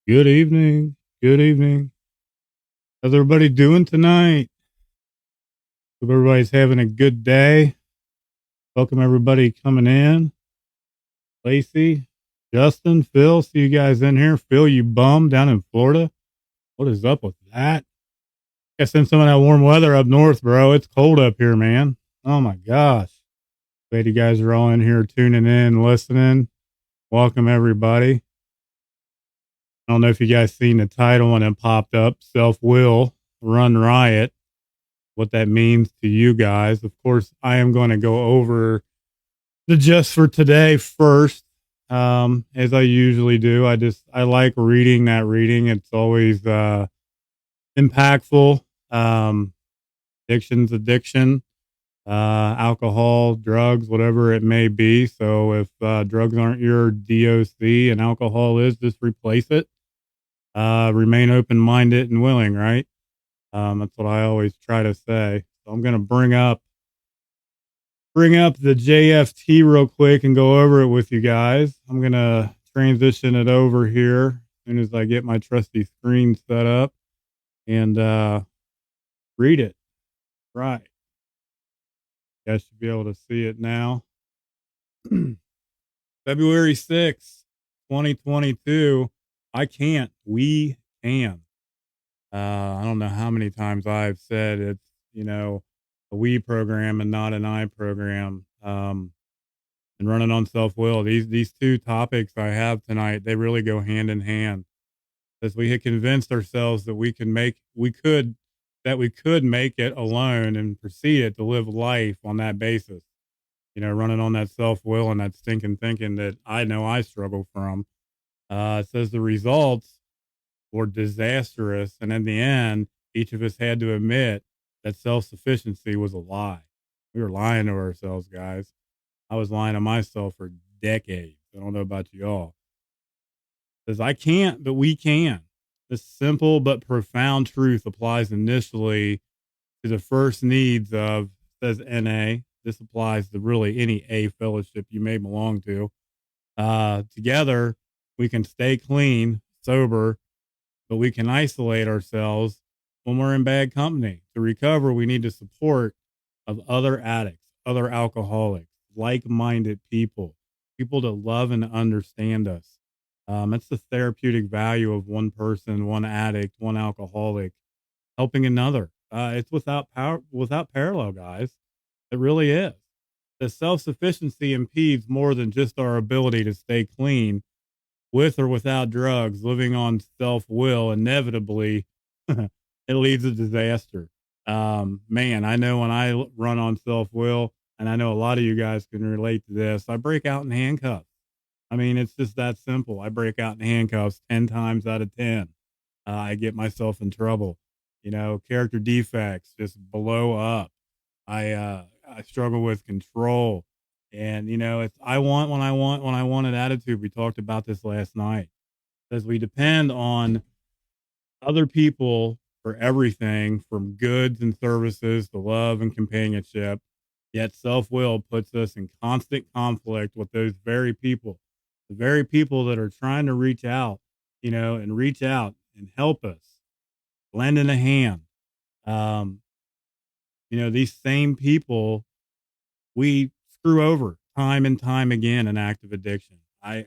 Good evening. Good evening. How's everybody doing tonight? Hope everybody's having a good day. Welcome everybody coming in. Lacey, Justin, Phil, see you guys in here. Phil, you bum down in Florida. What is up with that? Guess in some of that warm weather up north, bro. It's cold up here, man. Oh my gosh. Glad you guys are all in here tuning in, listening. Welcome everybody. I don't know if you guys seen the title when it popped up, Self Will Run Riot, what that means to you guys. Of course, I am going to go over the just for today first, as I usually do. I like reading that reading. It's always impactful. Addiction's addiction, alcohol, drugs, whatever it may be. So if drugs aren't your DOC and alcohol is, just replace it. Remain open minded and willing, right? That's what I always try to say. So I'm going to bring up the JFT real quick and go over it with you guys. I'm going to transition it over here as soon as I get my trusty screen set up and read it. Right. You guys should be able to see it now. February 6th, 2022. I can't. We can. I don't know how many times I've said it's, a we program and not an I program. And running on self will. These two topics I have tonight, they really go hand in hand. As we had convinced ourselves that we could make it alone and proceeded to live life on that basis. Running on that self will and that stinking thinking that I know I struggle from. It says the results were disastrous, and in the end, each of us had to admit that self sufficiency was a lie. We were lying to ourselves, guys. I was lying to myself for decades. I don't know about y'all. Says I can't, but we can. This simple but profound truth applies initially to the first needs of, says NA. This applies to really any A fellowship you may belong to. Together, we can stay clean, sober, but we can isolate ourselves when we're in bad company. To recover, we need the support of other addicts, other alcoholics, like-minded people, people that love and understand us. It's the therapeutic value of one person, one addict, one alcoholic helping another. It's without parallel, guys. It really is. The self-sufficiency impedes more than just our ability to stay clean with or without drugs. Living on self-will inevitably it leads to disaster. Man, I know when I run on self-will, and I know a lot of you guys can relate to this, I break out in handcuffs. I mean, it's just that simple. I break out in handcuffs 10 times out of 10. I get myself in trouble. Character defects just blow up. I struggle with control. And, it's I want when I want when I want an attitude. We talked about this last night. As we depend on other people for everything from goods and services to love and companionship. Yet self will puts us in constant conflict with those very people, the very people that are trying to reach out and help us, lending a hand. Um, these same people we screw over time and time again in active addiction. I,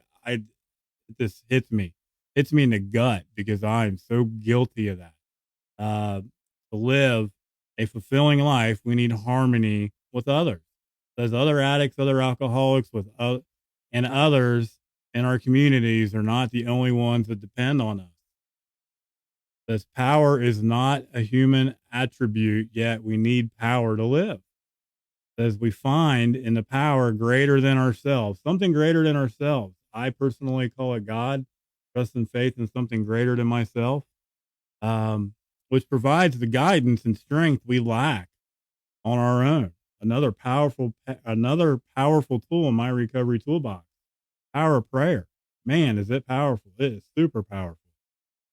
this hits me in the gut because I'm so guilty of that. uh, to live a fulfilling life, we need harmony with others. There's other addicts, other alcoholics, and others in our communities are not the only ones that depend on us. This power is not a human attribute, yet we need power to live. As we find in the power greater than ourselves, something greater than ourselves. I personally call it God, trust and faith in something greater than myself. Which provides the guidance and strength we lack on our own. Another powerful tool in my recovery toolbox. Power of prayer. Man, is it powerful? It is super powerful.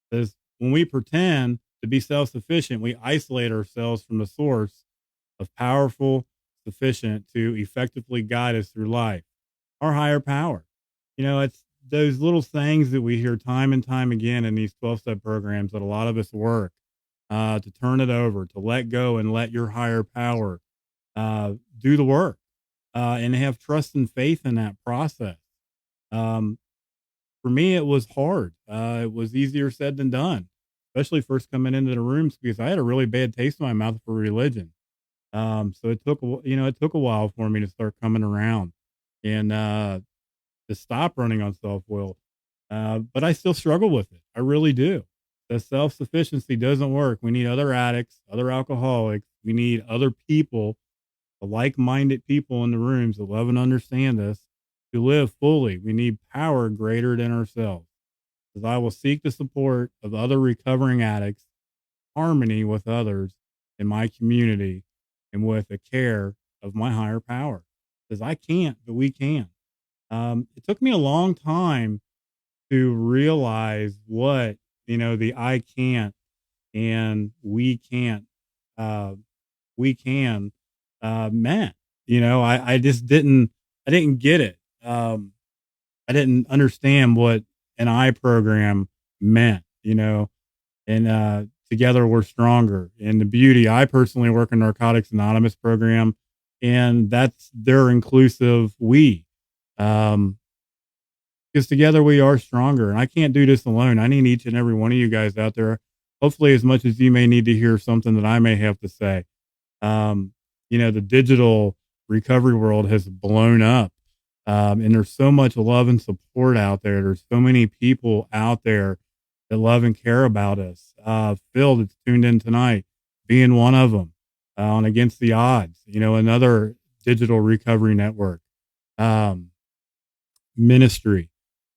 Because when we pretend to be self-sufficient, we isolate ourselves from the source of powerful, sufficient to effectively guide us through life. Our higher power. It's those little things that we hear time and time again in these 12-step programs that a lot of us work, to turn it over, to let go and let your higher power do the work, and have trust and faith in that process. Um, for me, it was hard. It was easier said than done, especially first coming into the rooms because I had a really bad taste in my mouth for religion. So it took, it took a while for me to start coming around and to stop running on self will. But I still struggle with it. I really do. The self sufficiency doesn't work. We need other addicts, other alcoholics. We need other people, the like minded people in the rooms that love and understand us to live fully. We need power greater than ourselves. As I will seek the support of other recovering addicts, harmony with others in my community, and with the care of my higher power. Because I can't, but we can. It took me a long time to realize what, the I can't and we can't, uh, we can, meant. I just I didn't get it. I didn't understand what an I program meant, and together we're stronger. And the beauty, I personally work in Narcotics Anonymous program, and that's their inclusive we. Um, because together we are stronger. And I can't do this alone. I need each and every one of you guys out there. Hopefully, as much as you may need to hear something that I may have to say. Um, the digital recovery world has blown up. And there's so much love and support out there. There's so many people out there that love and care about us. Phil, that's tuned in tonight, being one of them, on Against the Odds, another digital recovery network, um, ministry.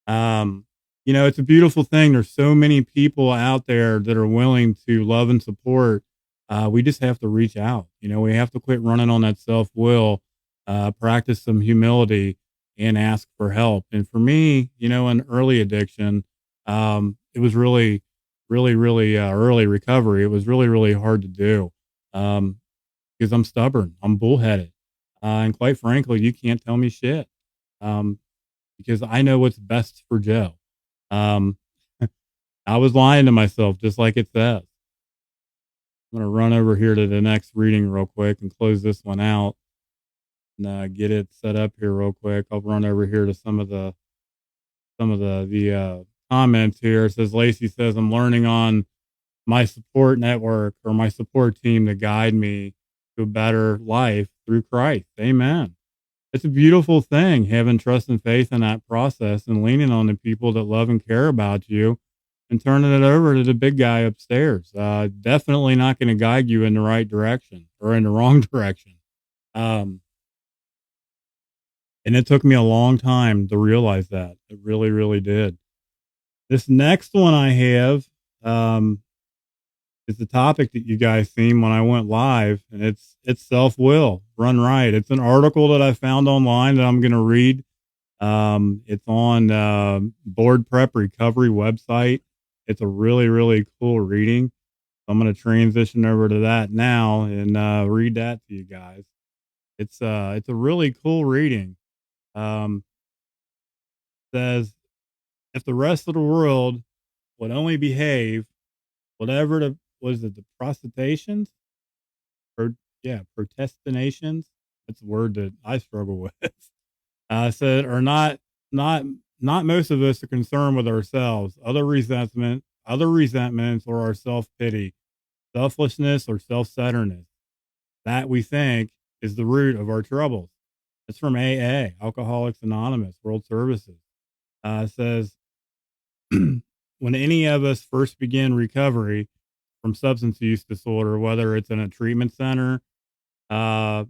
Um, it's a beautiful thing. There's so many people out there that are willing to love and support. We just have to reach out. We have to quit running on that self will, practice some humility, and ask for help. And for me, in early addiction, it was really, really, really early recovery. It was really, really hard to do, um, because I'm stubborn. I'm bullheaded. And quite frankly, you can't tell me shit. Um, because I know what's best for Joe. Um, I was lying to myself, just like it says. I'm going to run over here to the next reading real quick and close this one out and get it set up here real quick. I'll run over here to some of the comments here. It says Lacey says I'm learning on my support network or my support team to guide me to a better life through Christ. Amen. It's a beautiful thing having trust and faith in that process and leaning on the people that love and care about you and turning it over to the big guy upstairs. Definitely not going to guide you in the right direction or in the wrong direction. Um, and it took me a long time to realize that. It really, really did. This next one I have, is the topic that you guys seen when I went live, and it's self will run right. It's an article that I found online that I'm going to read. It's on Board Prep Recovery website. It's a really, really cool reading. I'm going to transition over to that now and read that to you guys. It's a really cool reading. Um, says if the rest of the world would only behave, whatever the was it the protestations or yeah protestinations. That's a word that I struggle with. Said are not not most of us are concerned with ourselves, other resentments, or our self pity, selflessness, or self centeredness. That we think is the root of our troubles. It's from AA, Alcoholics Anonymous, World Services. Says when any of us first begin recovery from substance use disorder, whether it's in a treatment center, uh,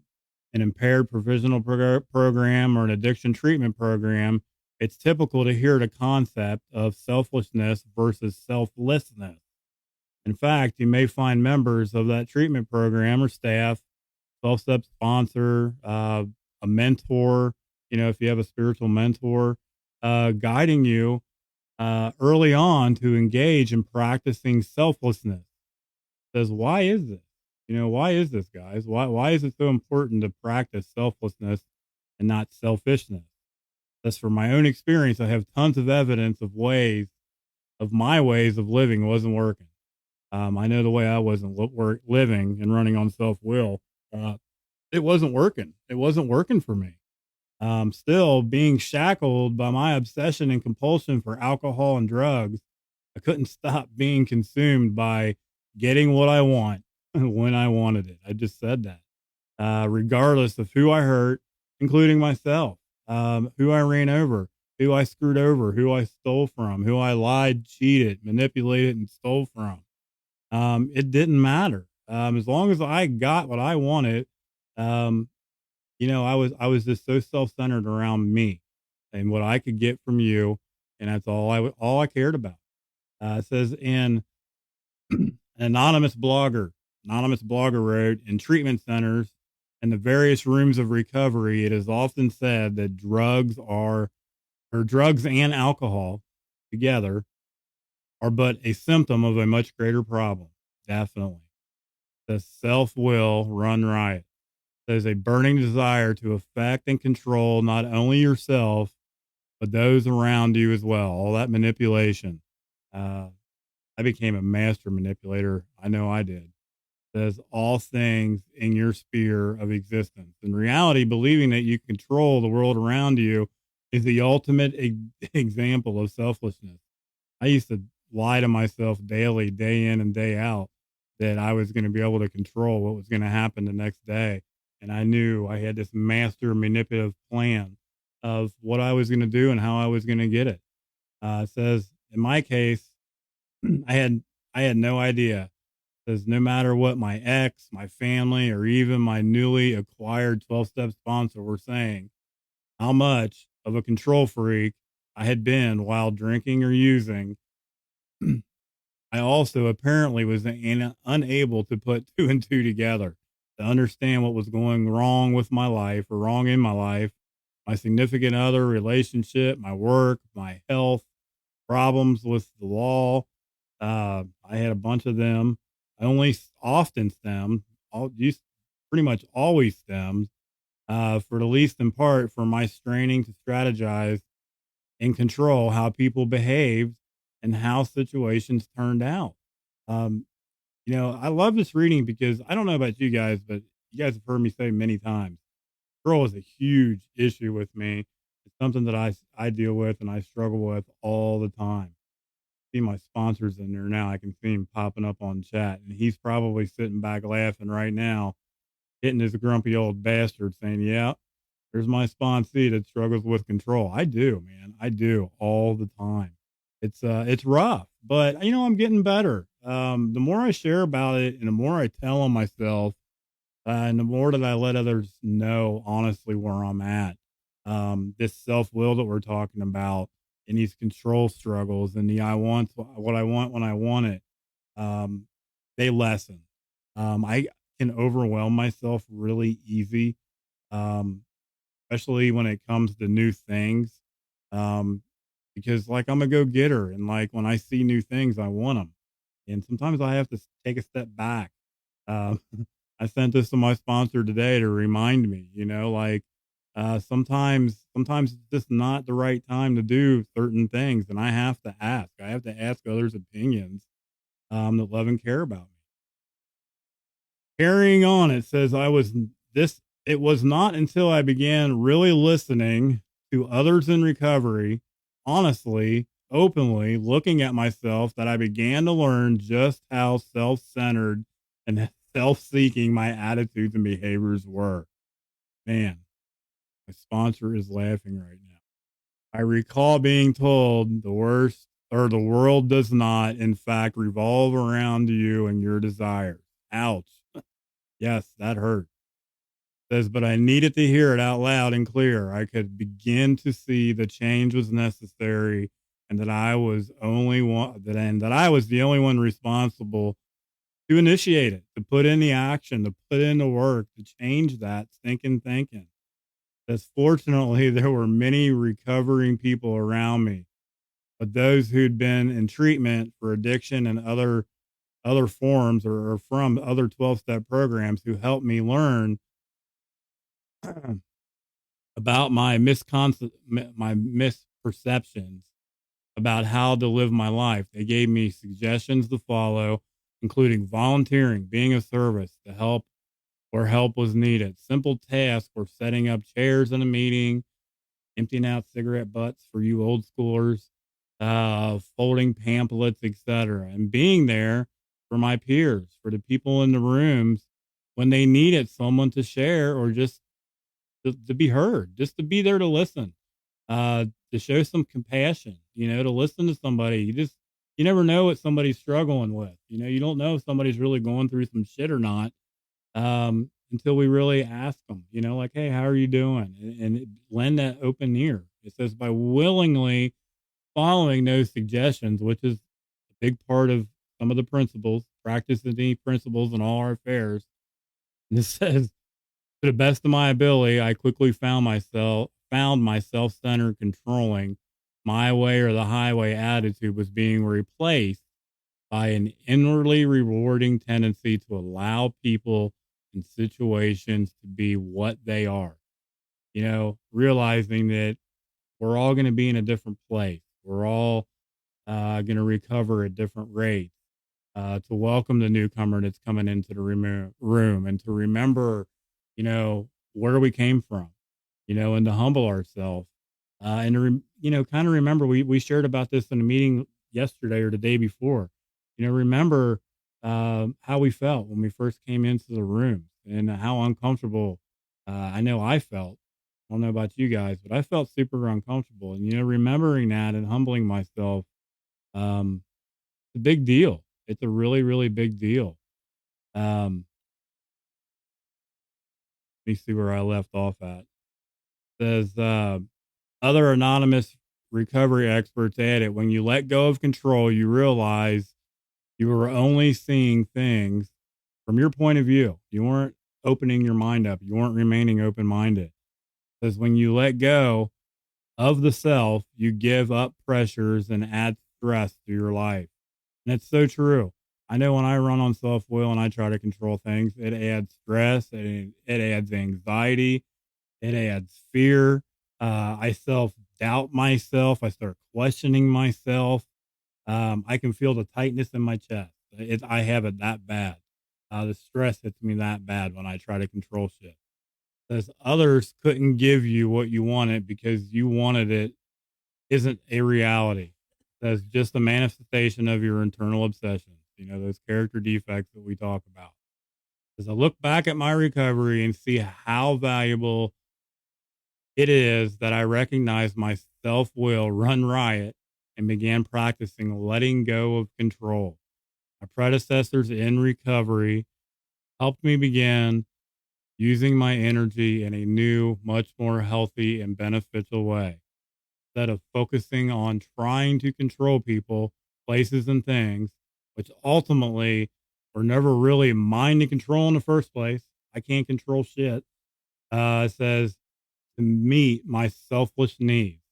an impaired provisional program, or an addiction treatment program, it's typical to hear the concept of selflessness versus selflessness. In fact, you may find members of that treatment program or staff, 12 step sponsor, a mentor, if you have a spiritual mentor, guiding you early on to engage in practicing selflessness. Says, why is this? Why is this, guys? Why is it so important to practice selflessness and not selfishness? That's from my own experience. I have tons of evidence of my ways of living wasn't working. I know the way I wasn't living and running on self will. Uh, it wasn't working. It wasn't working for me. Still being shackled by my obsession and compulsion for alcohol and drugs, I couldn't stop being consumed by getting what I want when I wanted it. I just said that, regardless of who I hurt, including myself, who I ran over, who I screwed over, who I stole from, who I lied, cheated, manipulated, and stole from. It didn't matter. As long as I got what I wanted, um, I was just so self-centered around me and what I could get from you, and that's all I cared about. It says in an anonymous blogger wrote, in treatment centers and the various rooms of recovery, it is often said that drugs and alcohol together are but a symptom of a much greater problem. Definitely. The self will run riot. There's a burning desire to affect and control not only yourself, but those around you as well. All that manipulation. Uh, I became a master manipulator. I know I did. Says all things in your sphere of existence. In reality, believing that you control the world around you is the ultimate example of selflessness. I used to lie to myself daily, day in and day out, that I was going to be able to control what was going to happen the next day. And I knew I had this master manipulative plan of what I was going to do and how I was going to get it. It says, in my case, I had I had no idea. It says no matter what my ex, my family, or even my newly acquired 12-step sponsor were saying, how much of a control freak I had been while drinking or using, I also apparently was unable to put two and two together to understand what was going wrong with my life or wrong in my life, my significant other, relationship, my work, my health, problems with the law. I had a bunch of them. I only often stemmed, used pretty much always stemmed, for the least in part for my straining to strategize and control how people behaved and how situations turned out. Um, I love this reading because I don't know about you guys, but you guys have heard me say many times, control is a huge issue with me. It's something that I deal with and I struggle with all the time. See my sponsors in there now. I can see him popping up on chat, and he's probably sitting back laughing right now, hitting his grumpy old bastard saying, yeah, there's my sponsee that struggles with control. I do, man. I do all the time. It's rough, but I'm getting better. The more I share about it and the more I tell on myself, and the more that I let others know honestly where I'm at, this self will that we're talking about and these control struggles and the I want what I want when I want it, um, they lessen. I can overwhelm myself really easy. Um, Especially when it comes to new things. Um, because like I'm a go getter, and like when I see new things, I want them. And sometimes I have to take a step back. Um, I sent this to my sponsor today to remind me, sometimes it's just not the right time to do certain things, and I have to ask. I have to ask others' opinions, that love and care about me. Carrying on, it says this. It was not until I began really listening to others in recovery, honestly, openly looking at myself, that I began to learn just how self-centered and self-seeking my attitudes and behaviors were. Man, my sponsor is laughing right now. I recall being told the world does not, in fact, revolve around you and your desires. Ouch. Yes, that hurt. Says, but I needed to hear it out loud and clear. I could begin to see the change was necessary, and that I was the only one responsible to initiate it, to put in the action, to put in the work, to change that stinking thinking. Says, fortunately, there were many recovering people around me, but those who'd been in treatment for addiction and other forms, or from other 12-step programs, who helped me learn about my my misperceptions about how to live my life. They gave me suggestions to follow, including volunteering, being of service, to help where help was needed. Simple tasks were setting up chairs in a meeting, emptying out cigarette butts for you old schoolers, folding pamphlets, etc., and being there for my peers, for the people in the rooms when they needed someone to share or just to be heard, just to be there to listen, to show some compassion, to listen to somebody. You never know what somebody's struggling with. You don't know if somebody's really going through some shit or not, until we really ask them, like, hey, how are you doing? And lend that open ear. It says by willingly following those suggestions, which is a big part of some of the principles, practice the principles in all our affairs. And it says, to the best of my ability, I quickly found my self-centered controlling my way or the highway attitude was being replaced by an inwardly rewarding tendency to allow people and situations to be what they are. Realizing that we're all going to be in a different place. We're all going to recover at different rates. To welcome the newcomer that's coming into the room and to remember, where we came from, and to humble ourselves. And to, kind of remember, we shared about this in a meeting yesterday or the day before, remember how we felt when we first came into the room and how uncomfortable I know I felt. I don't know about you guys, but I felt super uncomfortable. And, remembering that and humbling myself, um, it's a big deal. It's a really, really big deal. Let me see where I left off at. It says, other anonymous recovery experts added, when you let go of control, you realize you were only seeing things from your point of view. You weren't opening your mind up. You weren't remaining open minded. Because when you let go of the self, you give up pressures and add stress to your life. And it's so true. I know when I run on self will and I try to control things, it adds stress, it adds anxiety, it adds fear. I self doubt myself. I start questioning myself. I can feel the tightness in my chest. I have it that bad. The stress hits me that bad when I try to control shit. Because others couldn't give you what you wanted because you wanted it isn't a reality. That's just a manifestation of your internal obsessions, those character defects that we talk about. As I look back at my recovery and see how valuable it is that I recognize my self will run riot and began practicing letting go of control. My predecessors in recovery helped me begin using my energy in a new, much more healthy and beneficial way. Instead of focusing on trying to control people, places, and things, which ultimately were never really mine to control in the first place. I can't control shit. It says to meet my selfish needs.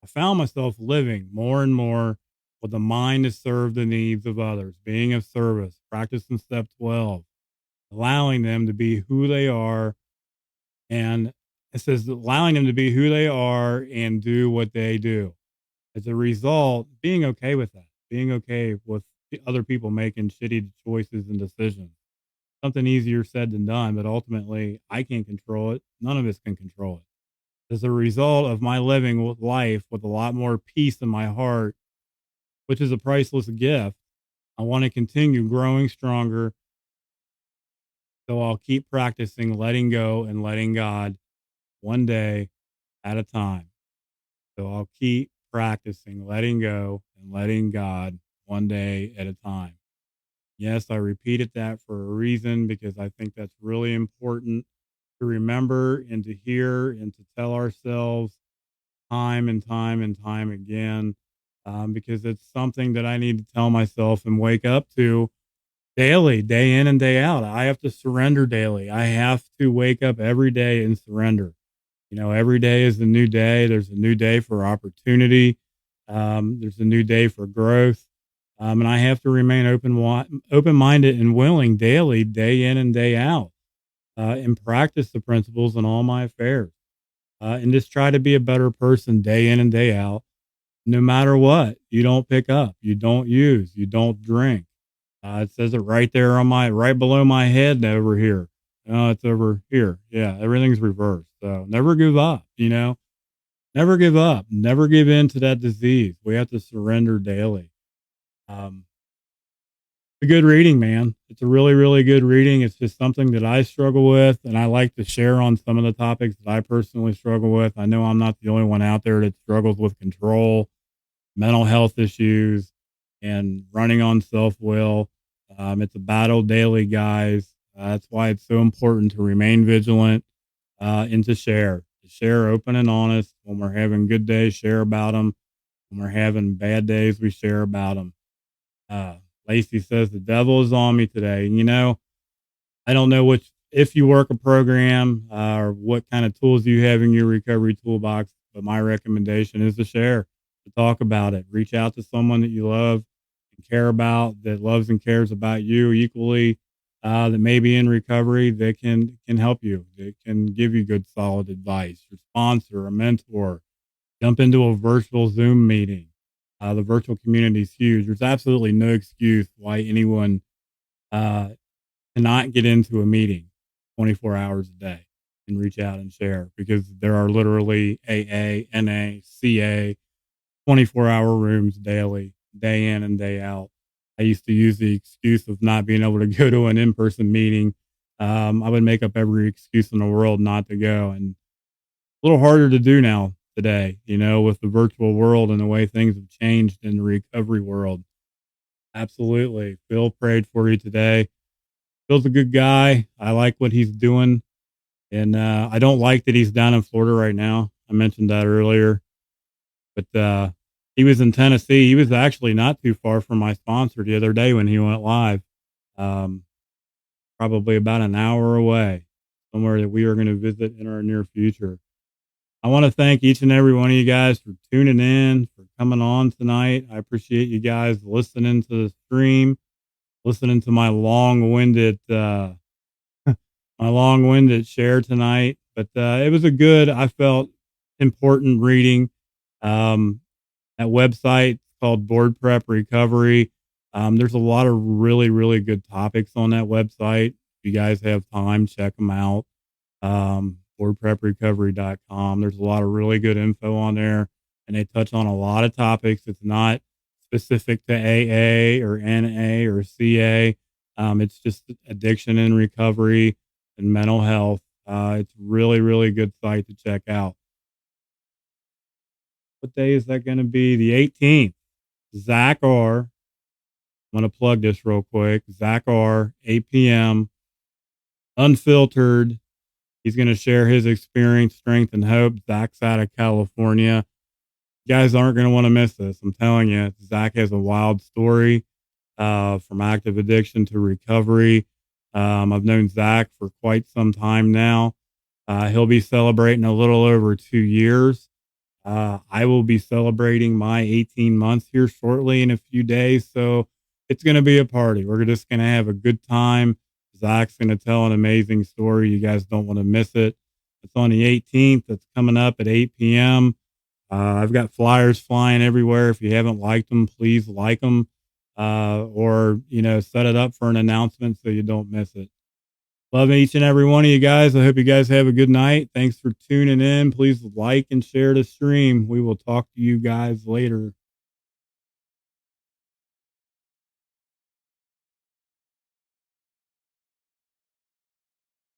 I found myself living more and more with a mind to serve the needs of others, being of service, practicing step 12, allowing them to be who they are. And it says allowing them to be who they are and do what they do. As a result, being okay with that, being okay with the other people making shitty choices and decisions. Something easier said than done, but ultimately I can't control it. None of us can control it. As a result of my living with life with a lot more peace in my heart, which is a priceless gift, I want to continue growing stronger. So I'll keep practicing letting go and letting God one day at a time. So I'll keep practicing letting go and letting God one day at a time. Yes, I repeated that for a reason because I think that's really important to remember and to hear and to tell ourselves time and time and time again, because it's something that I need to tell myself and wake up to daily, day in and day out. I have to surrender daily. I have to wake up every day and surrender. Every day is a new day. There's a new day for opportunity. There's a new day for growth. And I have to remain open minded and willing daily, day in and day out, and practice the principles in all my affairs. and just try to be a better person day in and day out, no matter what. You don't pick up, you don't use, you don't drink. It says it right there on my right below my head over here. It's over here. Yeah, everything's reversed. So never give up, never give up, never give in to that disease. We have to surrender daily. Um, a good reading, man. It's a really, really good reading. It's just something that I struggle with, and I like to share on some of the topics that I personally struggle with. I know I'm not the only one out there that struggles with control, mental health issues, and running on self will. It's a battle daily, guys. That's why it's so important to remain vigilant and to share open and honest. When we're having good days, share about them. When we're having bad days, we share about them. Uh, Lacey says the devil is on me today. I don't know which if you work a program or what kind of tools you have in your recovery toolbox, but my recommendation is to share, to talk about it. Reach out to someone that you love and care about, that loves and cares about you equally, that may be in recovery, that can help you, that can give you good solid advice. Your sponsor, a mentor, jump into a virtual Zoom meeting. The virtual community is huge. There's absolutely no excuse why anyone uh, cannot get into a meeting 24 hours a day and reach out and share, because there are literally AA, NA, CA, 24-hour rooms daily, day in and day out. I used to use the excuse of not being able to go to an in person meeting. I would make up every excuse in the world not to go. And a little harder to do now today, with the virtual world and the way things have changed in the recovery world. Absolutely. Phil prayed for you today. Phil's a good guy. I like what he's doing. And I don't like that he's down in Florida right now. I mentioned that earlier. But he was in Tennessee. He was actually not too far from my sponsor the other day when he went live. Um, Probably about an hour away, somewhere that we are going to visit in our near future. I want to thank each and every one of you guys for tuning in, for coming on tonight. I appreciate you guys listening to the stream, listening to my long-winded share tonight. But it was a good, I felt, important reading. Um, that website called Board Prep Recovery. There's a lot of really, really good topics on that website. If you guys have time, check them out. Boardpreprecovery.com. There's a lot of really good info on there, and they touch on a lot of topics. It's not specific to AA or NA or CA. It's just addiction and recovery and mental health. It's really, really good site to check out. What day is that going to be? The 18th. Zach R. I'm going to plug this real quick. Zach R. 8 p.m. Unfiltered. He's going to share his experience, strength, and hope. Zach's out of California. You guys aren't going to want to miss this. I'm telling you, Zach has a wild story from active addiction to recovery. I've known Zach for quite some time now. He'll be celebrating a little over 2 years. I will be celebrating my 18 months here shortly in a few days. So it's going to be a party. We're just going to have a good time. Zach's going to tell an amazing story. You guys don't want to miss it. It's on the 18th. It's coming up at 8 p.m. I've got flyers flying everywhere. If you haven't liked them, please like them, or, set it up for an announcement so you don't miss it. Love each and every one of you guys. I hope you guys have a good night. Thanks for tuning in. Please like and share the stream. We will talk to you guys later.